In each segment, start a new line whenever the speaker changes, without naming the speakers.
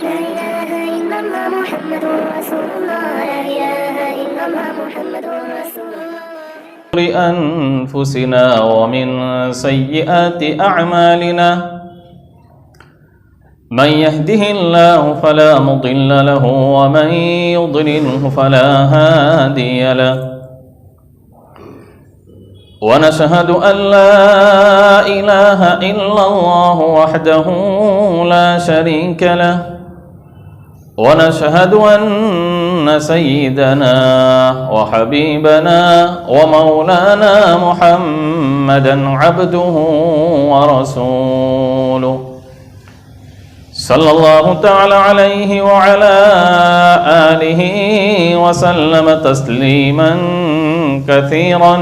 لا إله إلا الله محمد رسول الله لا إله إلا الله محمد رسول الله
أنفسنا ومن سيئات أعمالنا من يهده الله فلا مضل له ومن يضلله فلا هادي له ونشهد أن لا إله إلا الله وحده لا شريك له ونشهد أن سيدنا وحبيبنا ومولانا محمدا عبده ورسوله صلى الله تعالى عليه وعلى آله وسلم تسليما كثيرا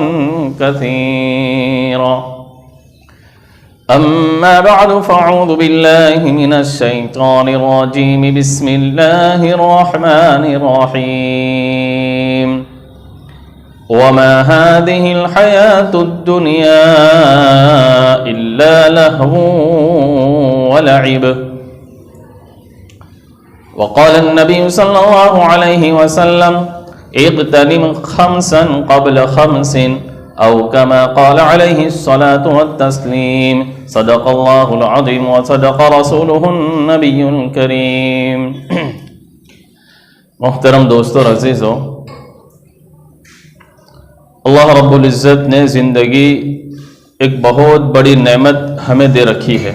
كثيرا أما بعد فأعوذ بالله من الشيطان الرجيم بسم الله الرحمن الرحيم وما هذه الحياة الدنيا إلا لهو ولعب وقال النبي صلى الله عليه وسلم اغتنم خمسا قبل خمس أو كما قال عليه الصلاة والتسليم صدق الله العظيم وصدق رسوله النبي الكريم محترم دوستو عزیزو، اللہ رب العزت نے زندگی ایک بہت بڑی نعمت ہمیں دے رکھی ہے۔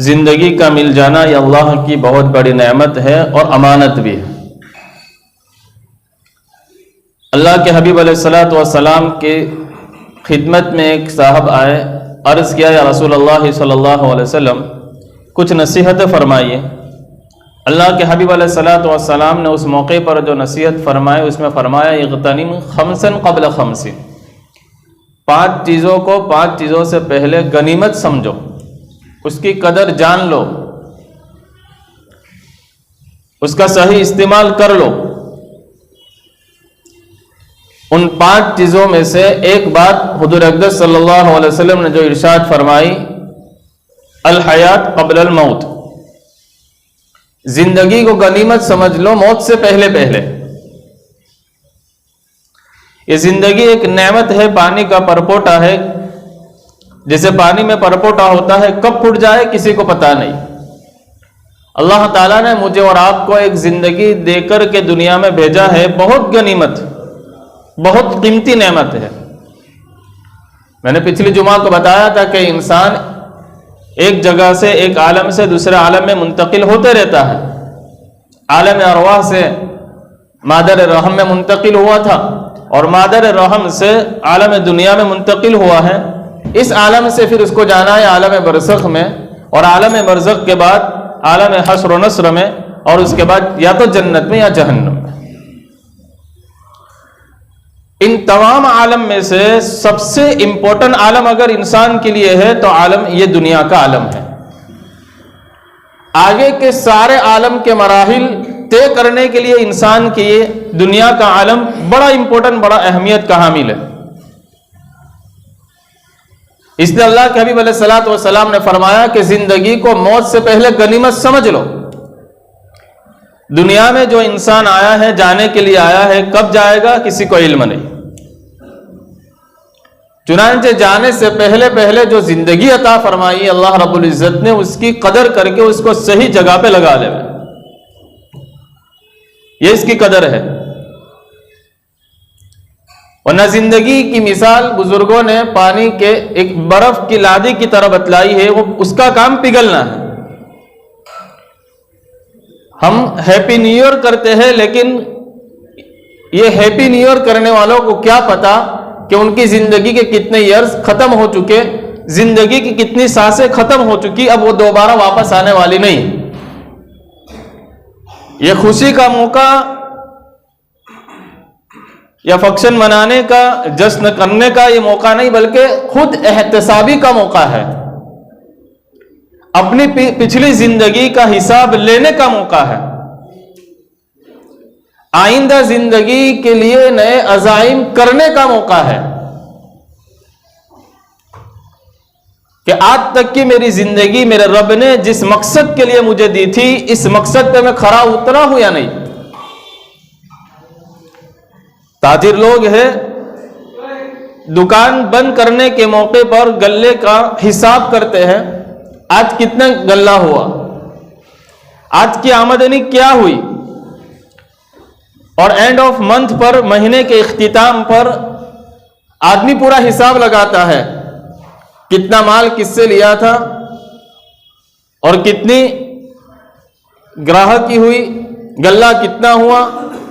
زندگی کا مل جانا یہ اللہ کی بہت بڑی نعمت ہے اور امانت بھی ہے۔ اللہ کے حبیب علیہ السلام کے خدمت میں ایک صاحب آئے، عرض کیا یا رسول اللہ صلی اللہ علیہ وسلم کچھ نصیحت فرمائیے۔ اللہ کے حبیب علیہ السلام نے اس موقع پر جو نصیحت فرمائے اس میں فرمایا اغتنم خمسا قبل خمس، 5 چیزوں کو 5 چیزوں سے پہلے غنیمت سمجھو، اس کی قدر جان لو، اس کا صحیح استعمال کر لو۔ ان 5 چیزوں میں سے ایک بات حضور اقدس صلی اللہ علیہ وسلم نے جو ارشاد فرمائی، الحیات قبل الموت، زندگی کو غنیمت سمجھ لو موت سے پہلے پہلے۔ یہ زندگی ایک نعمت ہے، پانی کا پرپوٹا ہے، جیسے پانی میں پرپوٹا ہوتا ہے، کب پھٹ جائے کسی کو پتا نہیں۔ اللہ تعالیٰ نے مجھے اور آپ کو ایک زندگی دے کر کے دنیا میں بھیجا ہے، بہت غنیمت، بہت قیمتی نعمت ہے۔ میں نے پچھلی جمعہ کو بتایا تھا کہ انسان ایک جگہ سے ایک عالم سے دوسرے عالم میں منتقل ہوتے رہتا ہے۔ عالم ارواح سے مادر رحم میں منتقل ہوا تھا اور مادر رحم سے عالم دنیا میں منتقل ہوا ہے۔ اس عالم سے پھر اس کو جانا ہے عالم برزخ میں، اور عالم برزخ کے بعد عالم حشر و نصر میں، اور اس کے بعد یا تو جنت میں یا جہنم میں۔ ان تمام عالم میں سے سب سے امپورٹنٹ عالم اگر انسان کے لیے ہے تو عالم یہ دنیا کا عالم ہے۔ آگے کے سارے عالم کے مراحل طے کرنے کے لیے انسان کے یہ دنیا کا عالم بڑا امپورٹنٹ، بڑا اہمیت کا حامل ہے۔ اس لیے اللہ کے حبیب علیہ السلام نے فرمایا کہ زندگی کو موت سے پہلے غنیمت سمجھ لو۔ دنیا میں جو انسان آیا ہے جانے کے لیے آیا ہے، کب جائے گا کسی کو علم نہیں۔ چنانچہ جانے سے پہلے پہلے جو زندگی عطا فرمائی اللہ رب العزت نے، اس کی قدر کر کے اس کو صحیح جگہ پہ لگا لے، یہ اس کی قدر ہے۔ ورنہ زندگی کی مثال بزرگوں نے پانی کے ایک برف کی لادی کی طرح بتلائی ہے، وہ اس کا کام پگھلنا ہے۔ ہم ہیپی نیو ایئر کرتے ہیں، لیکن یہ ہیپی نیو ایئر کرنے والوں کو کیا پتا کہ ان کی زندگی کے کتنے ایئرز ختم ہو چکے، زندگی کی کتنی سانسیں ختم ہو چکی، اب وہ دوبارہ واپس آنے والی نہیں۔ یہ خوشی کا موقع یا فنکشن منانے کا، جشن کرنے کا یہ موقع نہیں، بلکہ خود احتسابی کا موقع ہے، اپنی پچھلی زندگی کا حساب لینے کا موقع ہے، آئندہ زندگی کے لیے نئے عزائم کرنے کا موقع ہے کہ آج تک کی میری زندگی میرے رب نے جس مقصد کے لیے مجھے دی تھی اس مقصد پہ میں کھرا اترا ہوں یا نہیں. تاجر لوگ ہیں، دکان بند کرنے کے موقع پر غلے کا حساب کرتے ہیں، آج کتنا غلہ ہوا، آج کی آمدنی کیا ہوئی، اور اینڈ آف منتھ پر، مہینے کے اختتام پر آدمی پورا حساب لگاتا ہے، کتنا مال کس سے لیا تھا اور کتنی گراہکی ہوئی، غلہ کتنا ہوا،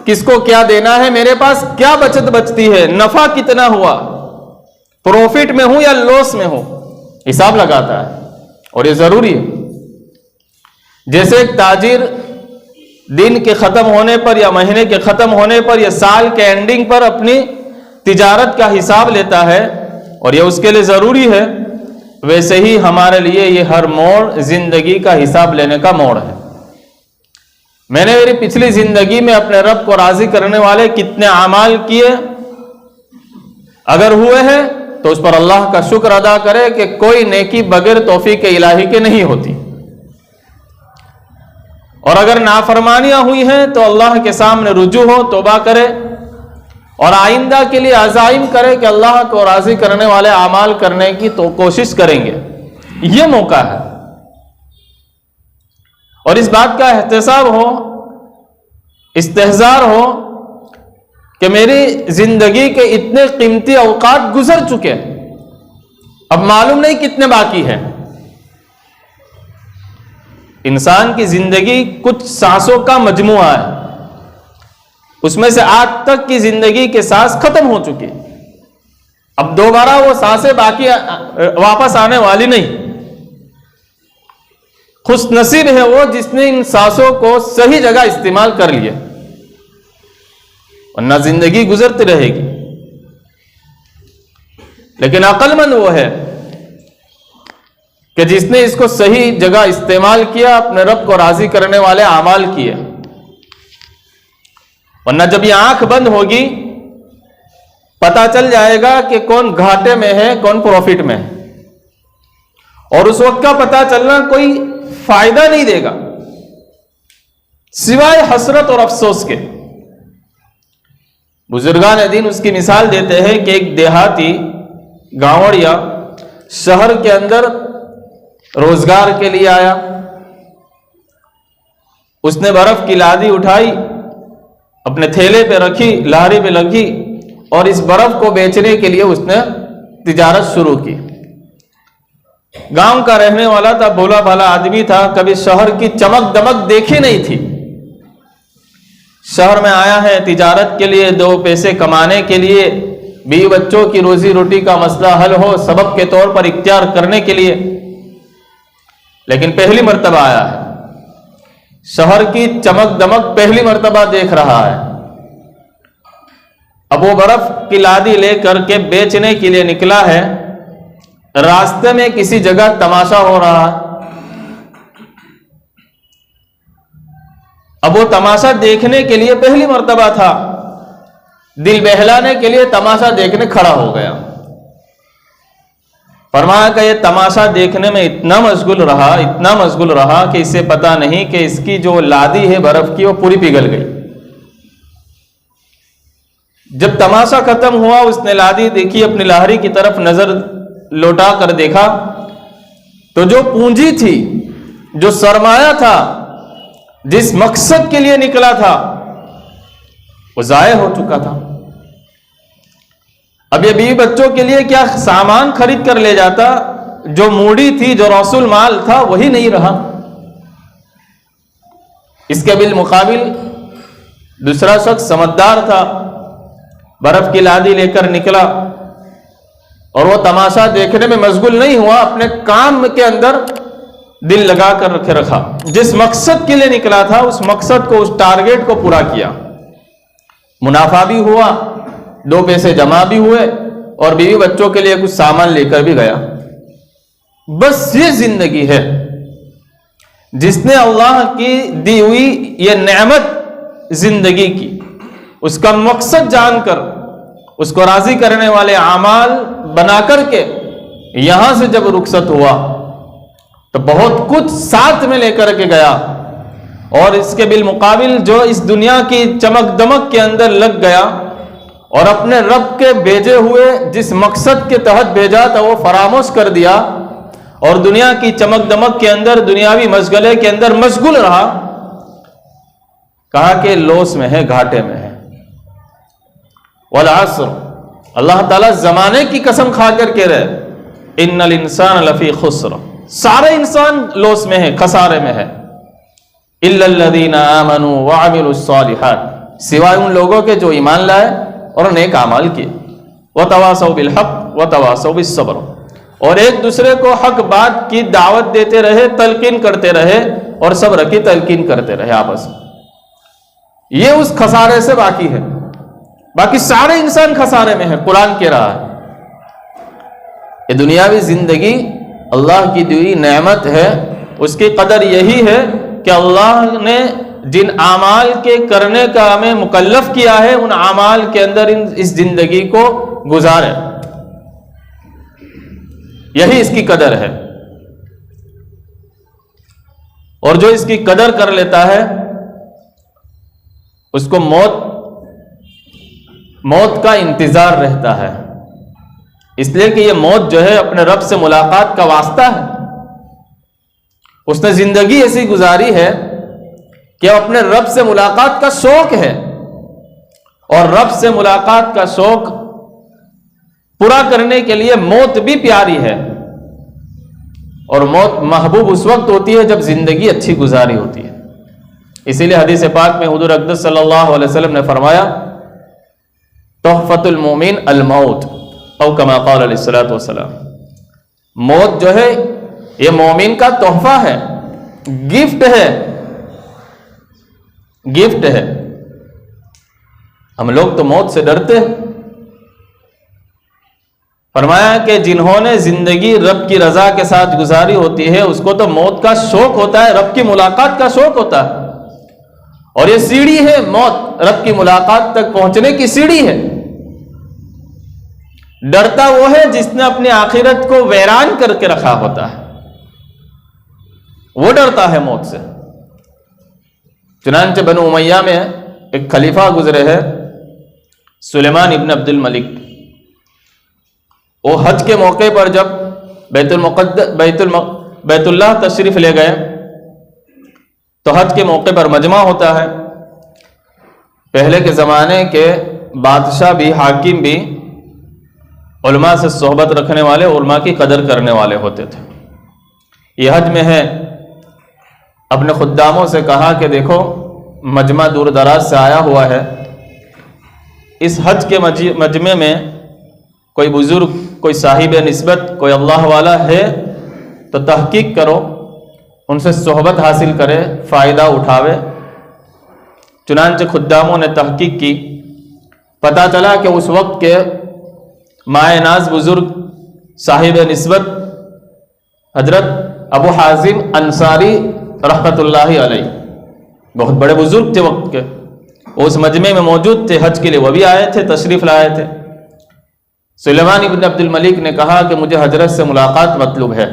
کس کو کیا دینا ہے، میرے پاس کیا بچت بچتی ہے، نفع کتنا ہوا، پروفٹ میں ہوں یا لوس میں ہوں، حساب لگاتا ہے. اور یہ ضروری ہے. جیسے ایک تاجر دن کے ختم ہونے پر یا مہینے کے ختم ہونے پر یا سال کے اینڈنگ پر اپنی تجارت کا حساب لیتا ہے اور یہ اس کے لیے ضروری ہے، ویسے ہی ہمارے لیے یہ ہر موڑ زندگی کا حساب لینے کا موڑ ہے. میں نے میری پچھلی زندگی میں اپنے رب کو راضی کرنے والے کتنے اعمال کیے، اگر ہوئے ہیں تو اس پر اللہ کا شکر ادا کرے کہ کوئی نیکی بغیر توفیق الہی کے نہیں ہوتی، اور اگر نافرمانیاں ہوئی ہیں تو اللہ کے سامنے رجوع ہو، توبہ کرے اور آئندہ کے لیے عزائم کرے کہ اللہ کو راضی کرنے والے اعمال کرنے کی تو کوشش کریں گے. یہ موقع ہے اور اس بات کا احتساب ہو، استحضار ہو کہ میری زندگی کے اتنے قیمتی اوقات گزر چکے، اب معلوم نہیں کتنے باقی ہیں. انسان کی زندگی کچھ سانسوں کا مجموعہ ہے، اس میں سے آج تک کی زندگی کے سانس ختم ہو چکی، اب دوبارہ وہ سانسیں باقی واپس آنے والی نہیں. خوش نصیب ہے وہ جس نے ان سانسوں کو صحیح جگہ استعمال کر لیا، ورنہ زندگی گزرتی رہے گی. لیکن عقل مند وہ ہے کہ جس نے اس کو صحیح جگہ استعمال کیا، اپنے رب کو راضی کرنے والے اعمال کیے. ورنہ جب یہ آنکھ بند ہوگی پتا چل جائے گا کہ کون گھاٹے میں ہے کون پروفٹ میں ہے، اور اس وقت کا پتا چلنا کوئی فائدہ نہیں دے گا سوائے حسرت اور افسوس کے. بزرگان دین اس کی مثال دیتے ہیں کہ ایک دیہاتی گاؤڑیا شہر کے اندر روزگار کے لیے آیا، اس نے برف کی لادی اٹھائی، اپنے تھیلے پہ رکھی، لاری پہ لگی اور اس برف کو بیچنے کے لیے اس نے تجارت شروع کی. گاؤں کا رہنے والا تھا، بھولا بھالا آدمی تھا، کبھی شہر کی چمک دمک دیکھی نہیں تھی. شہر میں آیا ہے تجارت کے لیے، دو پیسے کمانے کے لیے، بیوی بچوں کی روزی روٹی کا مسئلہ حل ہو سبب کے طور پر اختیار کرنے کے لیے، لیکن پہلی مرتبہ آیا ہے، شہر کی چمک دمک پہلی مرتبہ دیکھ رہا ہے. اب وہ برف کی لادی لے کر کے بیچنے کے لیے نکلا ہے، راستے میں کسی جگہ تماشا ہو رہا ہے. اب وہ تماشا دیکھنے کے لیے پہلی مرتبہ تھا، دل بہلانے کے لیے تماشا دیکھنے کھڑا ہو گیا. فرمایا کہ یہ تماشا دیکھنے میں اتنا مشغول رہا کہ اسے پتا نہیں کہ اس کی جو لادی ہے برف کی وہ پوری پگھل گئی. جب تماشا ختم ہوا اس نے لادی دیکھی، اپنی لاہری کی طرف نظر لوٹا کر دیکھا تو جو پونجی تھی، جو سرمایہ تھا، جس مقصد کے لیے نکلا تھا، وہ ضائع ہو چکا تھا. اب یہ بیوی بچوں کے لیے کیا سامان خرید کر لے جاتا، جو موڑی تھی، جو رسول مال تھا، وہی نہیں رہا. اس کے بالمقابل دوسرا شخص سمجھدار تھا، برف کی لادی لے کر نکلا اور وہ تماشا دیکھنے میں مشغول نہیں ہوا، اپنے کام کے اندر دل لگا کر رکھا. جس مقصد کے لیے نکلا تھا اس مقصد کو، اس ٹارگیٹ کو پورا کیا. منافع بھی ہوا، دو پیسے جمع بھی ہوئے اور بیوی بچوں کے لیے کچھ سامان لے کر بھی گیا. بس یہ زندگی ہے. جس نے اللہ کی دی ہوئی یہ نعمت زندگی کی، اس کا مقصد جان کر، اس کو راضی کرنے والے اعمال بنا کر کے یہاں سے جب رخصت ہوا تو بہت کچھ ساتھ میں لے کر کے گیا، اور اس کے بالمقابل جو اس دنیا کی چمک دمک کے اندر لگ گیا اور اپنے رب کے بھیجے ہوئے جس مقصد کے تحت بھیجا تھا وہ فراموش کر دیا، اور دنیا کی چمک دمک کے اندر دنیاوی مشغلے کے اندر مشغول رہا، کہا کہ لوس میں ہے، گھاٹے میں ہے۔ والعصر، اللہ تعالیٰ زمانے کی قسم کھا کر کہہ رہے ان الانسان لفی خسر، سارے انسان لوس میں ہے، خسارے میں ہے، الا الذین آمنوا وعملوا الصالحات، سوائے ان لوگوں کے جو ایمان لائے اور نیک اعمال کیے، وتواصوا بالحق وتواصوا بالصبر، اور ایک دوسرے کو حق بات کی دعوت دیتے رہے، تلقین کرتے رہے اور صبر کی تلقین کرتے رہے آپس میں۔ یہ اس خسارے سے باقی ہے، باقی سارے انسان خسارے میں ہے۔ قرآن کہہ رہا ہے یہ دنیاوی زندگی اللہ کی دی نعمت ہے، اس کی قدر یہی ہے کہ اللہ نے جن اعمال کے کرنے کا ہمیں مکلف کیا ہے ان اعمال کے اندر اس زندگی کو گزارے، یہی اس کی قدر ہے۔ اور جو اس کی قدر کر لیتا ہے اس کو موت کا انتظار رہتا ہے، اس لیے کہ یہ موت جو ہے اپنے رب سے ملاقات کا واسطہ ہے۔ اس نے زندگی ایسی گزاری ہے کہ اپنے رب سے ملاقات کا شوق ہے، اور رب سے ملاقات کا شوق پورا کرنے کے لیے موت بھی پیاری ہے، اور موت محبوب اس وقت ہوتی ہے جب زندگی اچھی گزاری ہوتی ہے۔ اسی لیے حدیث پاک میں حضور اقدس صلی اللہ علیہ وسلم نے فرمایا تحفۃ المومن الموت، او کما قال علیہ الصلوۃ والسلام، موت جو ہے یہ مومن کا تحفہ ہے، گفٹ ہے، گفٹ ہے۔ ہم لوگ تو موت سے ڈرتے ہیں، فرمایا کہ جنہوں نے زندگی رب کی رضا کے ساتھ گزاری ہوتی ہے اس کو تو موت کا شوق ہوتا ہے، رب کی ملاقات کا شوق ہوتا ہے، اور یہ سیڑھی ہے، موت رب کی ملاقات تک پہنچنے کی سیڑھی ہے۔ ڈرتا وہ ہے جس نے اپنی آخرت کو ویران کر کے رکھا ہوتا ہے، وہ ڈرتا ہے موت سے۔ چنانچہ بنو امیہ میں ایک خلیفہ گزرے ہیں سلیمان ابن عبد الملک، وہ حج کے موقع پر جب بیت اللہ تشریف لے گئے تو حج کے موقع پر مجمع ہوتا ہے۔ پہلے کے زمانے کے بادشاہ بھی، حاکم بھی علماء سے صحبت رکھنے والے، علماء کی قدر کرنے والے ہوتے تھے۔ یہ حج میں ہے، اپنے خداموں سے کہا کہ دیکھو مجمع دور دراز سے آیا ہوا ہے، اس حج کے مجمع میں کوئی بزرگ، کوئی صاحب نسبت، کوئی اللہ والا ہے تو تحقیق کرو، ان سے صحبت حاصل کرے، فائدہ اٹھاوے۔ چنانچہ خداموں نے تحقیق کی، پتہ چلا کہ اس وقت کے مائے ناز بزرگ صاحب نسبت حضرت ابو حازم انصاری رحمۃ اللہ علیہ، بہت بڑے بزرگ تھے وقت کے، وہ اس مجمع میں موجود تھے، حج کے لیے وہ بھی آئے تھے، تشریف لائے تھے۔ سلیمان ابن عبد الملک نے کہا کہ مجھے حضرت سے ملاقات مطلوب ہے۔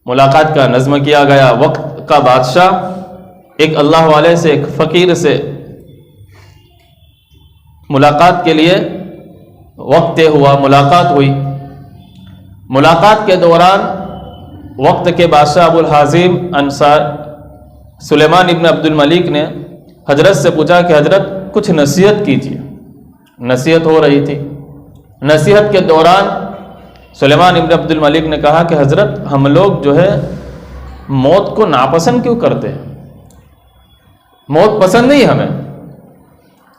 ملاقات کا نظم کیا گیا، وقت کا بادشاہ ایک اللہ والے سے، ایک فقیر سے ملاقات کے لیے وقت طے ہوا، ملاقات ہوئی۔ ملاقات کے دوران وقت کے بادشاہ ابو الحازم انصار سلیمان ابن عبد الملک نے حضرت سے پوچھا کہ حضرت کچھ نصیحت کیجیے۔ نصیحت ہو رہی تھی، نصیحت کے دوران سلیمان ابن عبد الملک نے کہا کہ حضرت ہم لوگ جو ہے موت کو ناپسند کیوں کرتے ہیں؟ موت پسند نہیں ہمیں،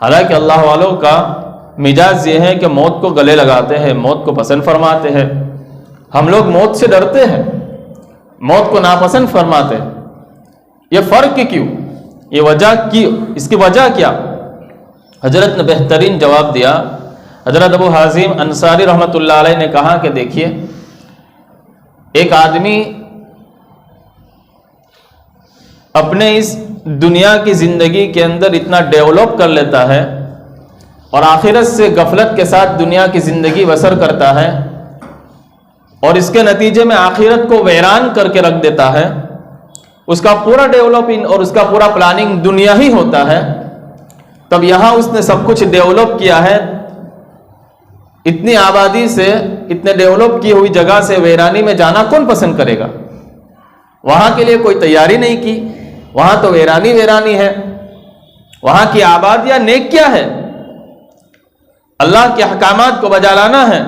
حالانکہ اللہ والوں کا مزاج یہ ہے کہ موت کو گلے لگاتے ہیں، موت کو پسند فرماتے ہیں۔ ہم لوگ موت سے ڈرتے ہیں، موت کو ناپسند فرماتے ہیں۔ یہ فرق کیوں؟ یہ وجہ کی، اس کی وجہ کیا؟ حضرت نے بہترین جواب دیا۔ حضرت ابو حازم انصاری رحمۃ اللہ علیہ نے کہا کہ دیکھیے، ایک آدمی اپنے اس دنیا کی زندگی کے اندر اتنا ڈیولپ کر لیتا ہے اور آخرت سے غفلت کے ساتھ دنیا کی زندگی بسر کرتا ہے اور اس کے نتیجے میں آخرت کو ویران کر کے رکھ دیتا ہے، اس کا پورا ڈیولپنگ اور اس کا پورا پلاننگ دنیا ہی ہوتا ہے، تب یہاں اس نے سب کچھ ڈیولپ کیا ہے، اتنی آبادی سے، اتنے ڈیولپ کی ہوئی جگہ سے ویرانی میں جانا کون پسند کرے گا؟ وہاں کے لیے کوئی تیاری نہیں کی، وہاں تو ویرانی ویرانی ہے، وہاں کی آبادیاں نیک کیا ہے؟ اللہ کے احکامات کو بجا لانا ہے،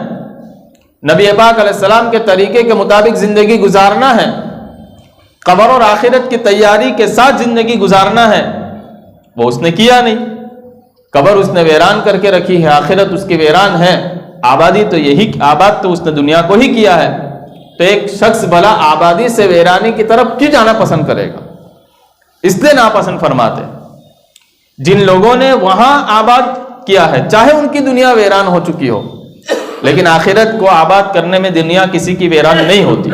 نبی پاک علیہ السلام کے طریقے کے مطابق زندگی گزارنا ہے، قبر اور آخرت کی تیاری کے ساتھ زندگی گزارنا ہے، وہ اس نے کیا نہیں۔ قبر اس نے ویران کر کے رکھی ہے، آخرت اس کی ویران ہے، آباد تو اس نے دنیا کو ہی کیا ہے، تو ایک شخص بھلا آبادی سے ویرانی کی طرف کیوں جانا پسند کرے گا؟ اس لیے ناپسند فرماتے جن لوگوں نے وہاں آباد کیا ہے، چاہے ان کی دنیا ویران ہو چکی ہو، لیکن آخرت کو آباد کرنے میں دنیا کسی کی ویران نہیں ہوتی۔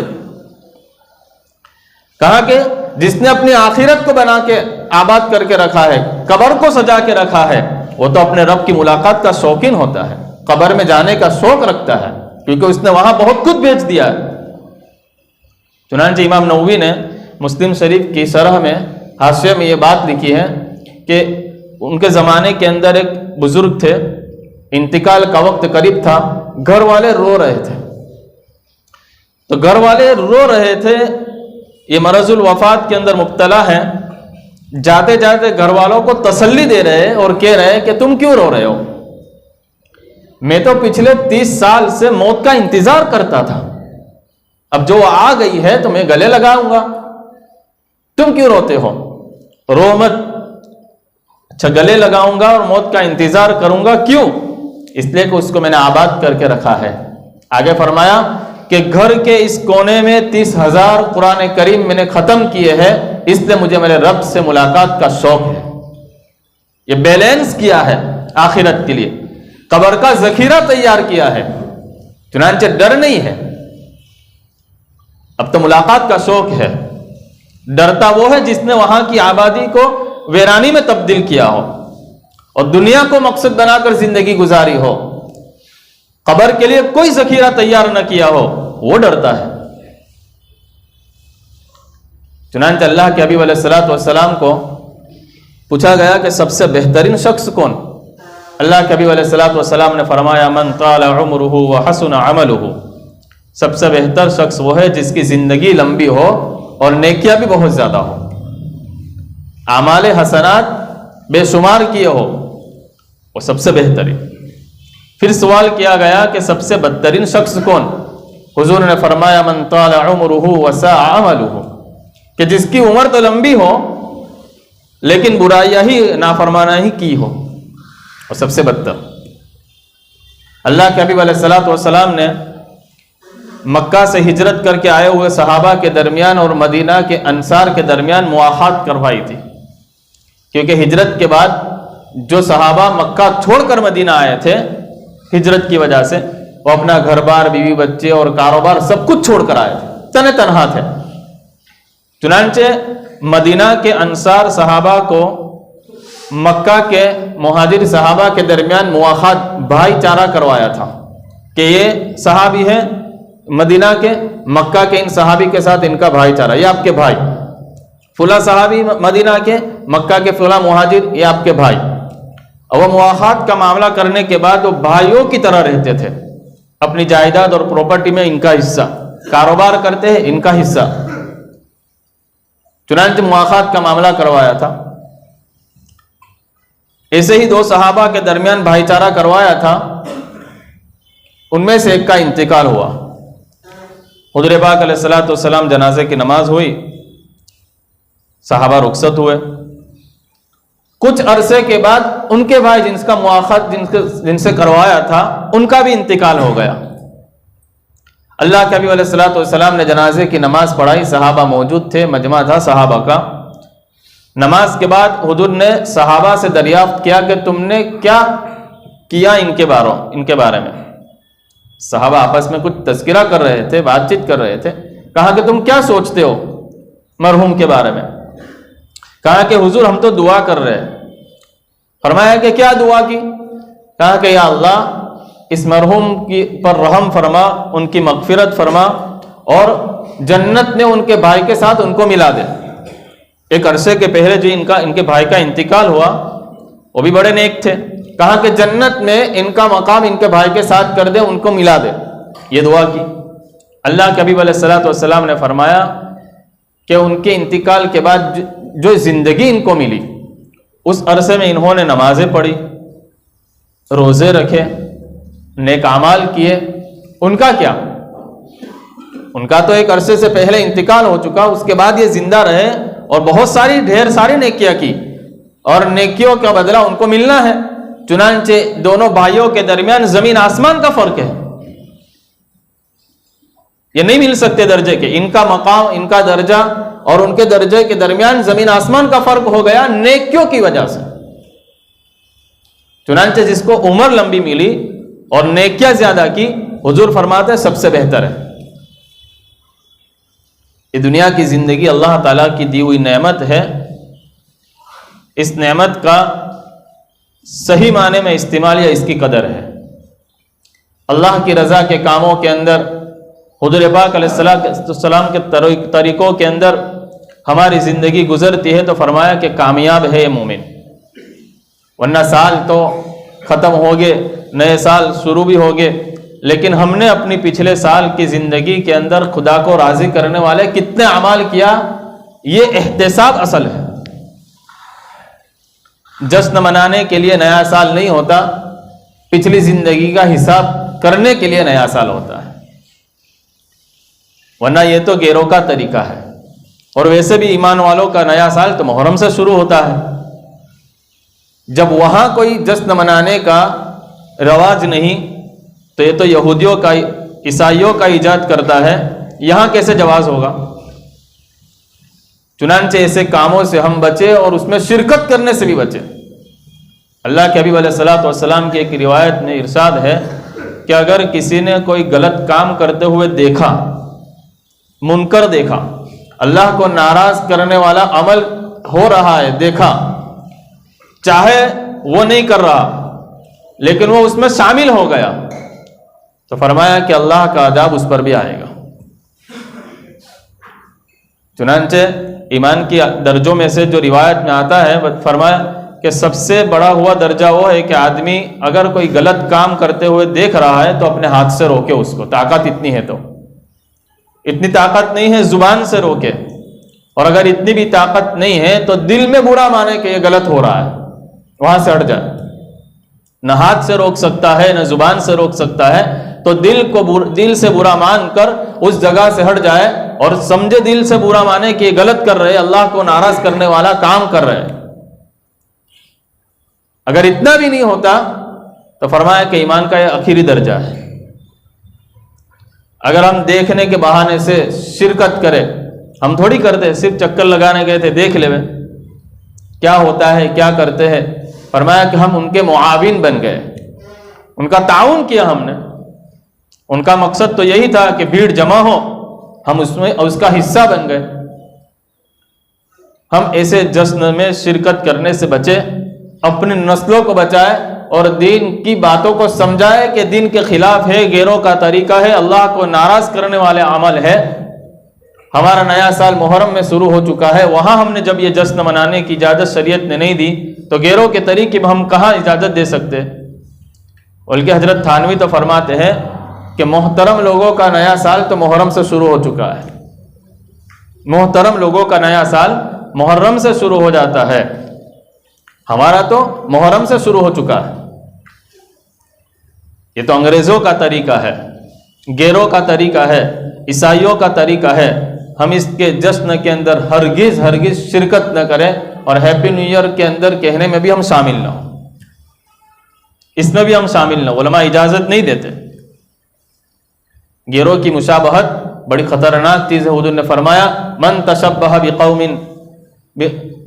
کہا کہ جس نے اپنی آخرت کو بنا کے آباد کر کے رکھا ہے، قبر کو سجا کے رکھا ہے، وہ تو اپنے رب کی ملاقات کا شوقین ہوتا ہے، قبر میں جانے کا شوق رکھتا ہے، کیونکہ اس نے وہاں بہت کچھ بھیج دیا ہے۔ چنانچہ امام نووی نے مسلم شریف کی شرح میں حاشیہ میں یہ بات لکھی ہے کہ ان کے زمانے کے اندر ایک بزرگ تھے، انتقال کا وقت قریب تھا، گھر والے رو رہے تھے، تو گھر والے رو رہے تھے، یہ مرض الوفات کے اندر مبتلا ہیں، جاتے جاتے گھر والوں کو تسلی دے رہے اور کہہ رہے کہ تم کیوں رو رہے ہو؟ میں تو پچھلے 30 سال سے موت کا انتظار کرتا تھا، اب جو آ گئی ہے تو میں گلے لگاؤں گا، تم کیوں روتے ہو؟ رو مت، اچھا گلے لگاؤں گا اور موت کا انتظار کروں گا، کیوں؟ اس لیے کہ اس کو میں نے آباد کر کے رکھا ہے۔ آگے فرمایا کہ گھر کے اس کونے میں 30,000 قرآن کریم میں نے ختم کیے ہیں، اس لیے مجھے میرے رب سے ملاقات کا شوق ہے۔ یہ بیلنس کیا ہے آخرت کے لیے، قبر کا ذخیرہ تیار کیا ہے، چنانچہ ڈر نہیں ہے، اب تو ملاقات کا شوق ہے۔ ڈرتا وہ ہے جس نے وہاں کی آبادی کو ویرانی میں تبدیل کیا ہو اور دنیا کو مقصد بنا کر زندگی گزاری ہو، قبر کے لیے کوئی ذخیرہ تیار نہ کیا ہو، وہ ڈرتا ہے۔ چنانچہ اللہ کے حبیب علیہ الصلوۃ والسلام کو پوچھا گیا کہ سب سے بہترین شخص کون؟ اللہ کے حبیب علیہ الصلوۃ والسلام نے فرمایا من طال عمرہ وحسن عملہ، سب سے بہتر شخص وہ ہے جس کی زندگی لمبی ہو اور نیکیاں بھی بہت زیادہ ہو، اعمال حسنات بے شمار کیے ہو، وہ سب سے بہترین۔ پھر سوال کیا گیا کہ سب سے بدترین شخص کون؟ حضور نے فرمایا من طال عمرہ وساء عملہ، کہ جس کی عمر تو لمبی ہو لیکن برائیاں ہی نافرمانہ ہی کی ہو، اور سب سے بدتر۔ اللہ کے حبیب علیہ الصلوۃ والسلام نے مکہ سے ہجرت کر کے آئے ہوئے صحابہ کے درمیان اور مدینہ کے انصار کے درمیان مواخات کروائی تھی، کیونکہ ہجرت کے بعد جو صحابہ مکہ چھوڑ کر مدینہ آئے تھے ہجرت کی وجہ سے، وہ اپنا گھر بار، بیوی بچے اور کاروبار سب کچھ چھوڑ کر آئے تھے، تنے تنہا تھے۔ چنانچہ مدینہ کے انصار صحابہ کو مکہ کے مہاجر صحابہ کے درمیان مواخات، بھائی چارہ کروایا تھا کہ یہ صحابی ہیں مدینہ کے، مکہ کے ان صحابی کے ساتھ ان کا بھائی چارہ، یہ آپ کے بھائی، فلاں صحابی مدینہ کے، مکہ کے فلاں مہاجر، یہ آپ کے بھائی۔ اور وہ مواخات کا معاملہ کرنے کے بعد وہ بھائیوں کی طرح رہتے تھے، اپنی جائیداد اور پراپرٹی میں ان کا حصہ، کاروبار کرتے ہیں ان کا حصہ۔ چنانچہ مواخات کا معاملہ کروایا تھا، ایسے ہی 2 صحابہ کے درمیان بھائی چارہ کروایا تھا، ان میں سے ایک کا انتقال ہوا۔ حضور پاک علیہ الصلوۃ والسلام جنازے کی نماز ہوئی، صحابہ رخصت ہوئے، کچھ عرصے کے بعد ان کے بھائی جن کا مواخات جن سے کروایا تھا ان کا بھی انتقال ہو گیا۔ اللہ کے حبیب علیہ الصلوۃ والسلام نے جنازے کی نماز پڑھائی، صحابہ موجود تھے، مجمع تھا صحابہ کا۔ نماز کے بعد حضور نے صحابہ سے دریافت کیا کہ تم نے کیا کیا ان کے بارے میں؟ صحابہ آپس میں کچھ تذکرہ کر رہے تھے، بات چیت کر رہے تھے۔ کہا کہ تم کیا سوچتے ہو مرحوم کے بارے میں؟ کہا کہ حضور ہم تو دعا کر رہے ہیں۔ فرمایا کہ کیا دعا کی؟ کہا کہ یا اللہ اس مرحوم کی پر رحم فرما، ان کی مغفرت فرما اور جنت میں ان کے بھائی کے ساتھ ان کو ملا دے۔ ایک عرصے کے پہلے جو ان کے بھائی کا انتقال ہوا وہ بھی بڑے نیک تھے، کہا کہ جنت میں ان کا مقام ان کے بھائی کے ساتھ کر دے، ان کو ملا دے، یہ دعا کی۔ اللہ کے حبیب علیہ الصلوۃ والسلام نے فرمایا کہ ان کے انتقال کے بعد جو زندگی ان کو ملی اس عرصے میں انہوں نے نمازیں پڑھی، روزے رکھے، نیک اعمال کیے۔ ان کا کیا؟ ان کا تو ایک عرصے سے پہلے انتقال ہو چکا، اس کے بعد یہ زندہ رہے اور بہت ساری ڈھیر ساری نیکیاں کی، اور نیکیوں کا بدلہ ان کو ملنا ہے۔ چنانچہ دونوں بھائیوں کے درمیان زمین آسمان کا فرق ہے، یہ نہیں مل سکتے درجے کے۔ ان کا مقام، ان کا درجہ اور ان کے درجے کے درمیان زمین آسمان کا فرق ہو گیا نیکیوں کی وجہ سے۔ چنانچہ جس کو عمر لمبی ملی اور نیکیاں زیادہ کی، حضور فرماتے ہیں سب سے بہتر ہے۔ یہ دنیا کی زندگی اللہ تعالیٰ کی دی ہوئی نعمت ہے، اس نعمت کا صحیح معنی میں استعمال یا اس کی قدر ہے۔ اللہ کی رضا کے کاموں کے اندر، حضور پاک علیہ السلام کے طریقوں کے اندر ہماری زندگی گزرتی ہے تو فرمایا کہ کامیاب ہے یہ مومن، ورنہ سال تو ختم ہو گئے، نئے سال شروع بھی ہو گئے، لیکن ہم نے اپنی پچھلے سال کی زندگی کے اندر خدا کو راضی کرنے والے کتنے اعمال کیا، یہ احتساب اصل ہے۔ جشن منانے کے لیے نیا سال نہیں ہوتا، پچھلی زندگی کا حساب کرنے کے لیے نیا سال ہوتا ہے، ورنہ یہ تو غیروں کا طریقہ ہے۔ اور ویسے بھی ایمان والوں کا نیا سال تو محرم سے شروع ہوتا ہے۔ جب وہاں کوئی جشن منانے کا رواج نہیں تو یہ تو یہودیوں کا، عیسائیوں کا ایجاد کرتا ہے، یہاں کیسے جواز ہوگا؟ چنانچہ ایسے کاموں سے ہم بچے اور اس میں شرکت کرنے سے بھی بچے۔ اللہ کے حبیب علیہ الصلوۃ والسلام کی ایک روایت میں ارشاد ہے کہ اگر کسی نے کوئی غلط کام کرتے ہوئے دیکھا، منکر دیکھا، اللہ کو ناراض کرنے والا عمل ہو رہا ہے دیکھا، چاہے وہ نہیں کر رہا لیکن وہ اس میں شامل ہو گیا، تو فرمایا کہ اللہ کا عذاب اس پر بھی آئے گا۔ چنانچہ ایمان کی درجوں میں سے جو روایت میں آتا ہے فرمایا کہ سب سے بڑا ہوا درجہ وہ ہے کہ آدمی اگر کوئی غلط کام کرتے ہوئے دیکھ رہا ہے تو اپنے ہاتھ سے روکے اس کو، طاقت اتنی ہے تو، اتنی طاقت نہیں ہے زبان سے روکے، اور اگر اتنی بھی طاقت نہیں ہے تو دل میں برا مانے کہ یہ غلط ہو رہا ہے، وہاں سے ہٹ جائے۔ نہ ہاتھ سے روک سکتا ہے نہ زبان سے روک سکتا ہے، تو دل سے برا مان کر اس جگہ سے ہٹ جائے اور سمجھے دل سے برا مانے کہ یہ غلط کر رہے، اللہ کو ناراض کرنے والا کام کر رہے۔ اگر اتنا بھی نہیں ہوتا تو فرمایا کہ ایمان کا یہ آخری درجہ ہے۔ اگر ہم دیکھنے کے بہانے سے شرکت کرے، ہم تھوڑی کرتے، صرف چکر لگانے گئے تھے، دیکھ لے کیا ہوتا ہے کیا کرتے ہیں، فرمایا کہ ہم ان کے معاون بن گئے، ان کا تعاون کیا ہم نے۔ ان کا مقصد تو یہی تھا کہ بھیڑ جمع ہو، ہم اس کا حصہ بن گئے۔ ہم ایسے جشن میں شرکت کرنے سے بچے، اپنی نسلوں کو بچائے اور دین کی باتوں کو سمجھائے کہ دین کے خلاف ہے، غیروں کا طریقہ ہے، اللہ کو ناراض کرنے والے عمل ہے۔ ہمارا نیا سال محرم میں شروع ہو چکا ہے، وہاں ہم نے جب یہ جشن منانے کی اجازت شریعت نے نہیں دی تو غیروں کے طریقے میں ہم کہاں اجازت دے سکتے؟ بلکہ حضرت تھانوی تو فرماتے ہیں کہ محترم لوگوں کا نیا سال تو محرم سے شروع ہو چکا ہے، محترم لوگوں کا نیا سال محرم سے شروع ہو جاتا ہے، ہمارا تو محرم سے شروع ہو چکا ہے۔ یہ تو انگریزوں کا طریقہ ہے، غیروں کا طریقہ ہے، عیسائیوں کا طریقہ ہے۔ ہم اس کے جشن کے اندر ہرگز شرکت نہ کریں اور ہیپی نیو ایئر کے اندر کہنے میں بھی ہم شامل نہ ہوں، اس میں بھی ہم شامل نہ ہوں، علماء اجازت نہیں دیتے۔ غیروں کی مشابہت بڑی خطرناک چیز ہے، حضور نے فرمایا من تشبہ بقوم،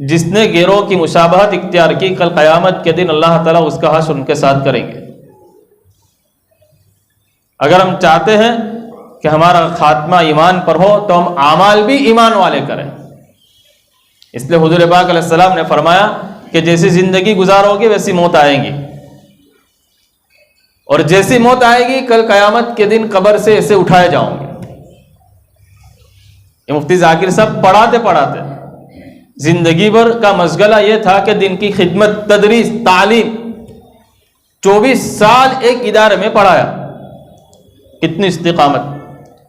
جس نے غیروں کی مشابہت اختیار کی کل قیامت کے دن اللہ تعالیٰ اس کا حشر ان کے ساتھ کریں گے۔ اگر ہم چاہتے ہیں کہ ہمارا خاتمہ ایمان پر ہو تو ہم اعمال بھی ایمان والے کریں۔ اس لیے حضور پاک علیہ السلام نے فرمایا کہ جیسی زندگی گزارو گے ویسی موت آئیں گی۔ اور جیسی موت آئے گی کل قیامت کے دن قبر سے ایسے اٹھائے جاؤں گے. یہ مفتی ذاکر صاحب پڑھاتے زندگی بھر کا مشغلہ یہ تھا کہ دین کی خدمت، تدریس، تعلیم. 24 سال ایک ادارے میں پڑھایا. کتنی استقامت.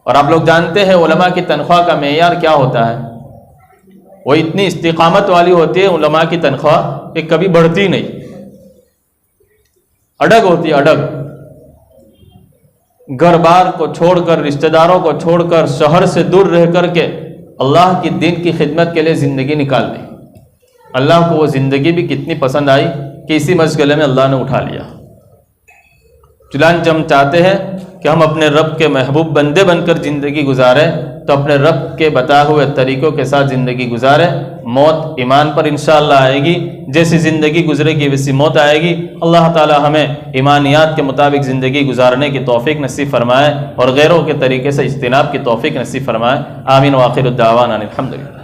اور آپ لوگ جانتے ہیں علماء کی تنخواہ کا معیار کیا ہوتا ہے. وہ اتنی استقامت والی ہوتی ہے علماء کی تنخواہ کہ کبھی بڑھتی نہیں، اڈگ ہوتی ہے، اڈگ. گھر بار کو چھوڑ کر، رشتہ داروں کو چھوڑ کر، شہر سے دور رہ کر کے اللہ کی دین کی خدمت کے لیے زندگی نکال دی. اللہ کو وہ زندگی بھی کتنی پسند آئی کہ اسی مشغلے میں اللہ نے اٹھا لیا. چنانچہ ہم چاہتے ہیں کہ ہم اپنے رب کے محبوب بندے بن کر زندگی گزاریں تو اپنے رب کے بتائے ہوئے طریقوں کے ساتھ زندگی گزاریں. موت ایمان پر انشاءاللہ آئے گی. جیسی زندگی گزرے گی ویسی موت آئے گی. اللہ تعالی ہمیں ایمانیات کے مطابق زندگی گزارنے کی توفیق نصیب فرمائے اور غیروں کے طریقے سے اجتناب کی توفیق نصیب فرمائے. آمین. وآخر الدعوانا الحمدللہ.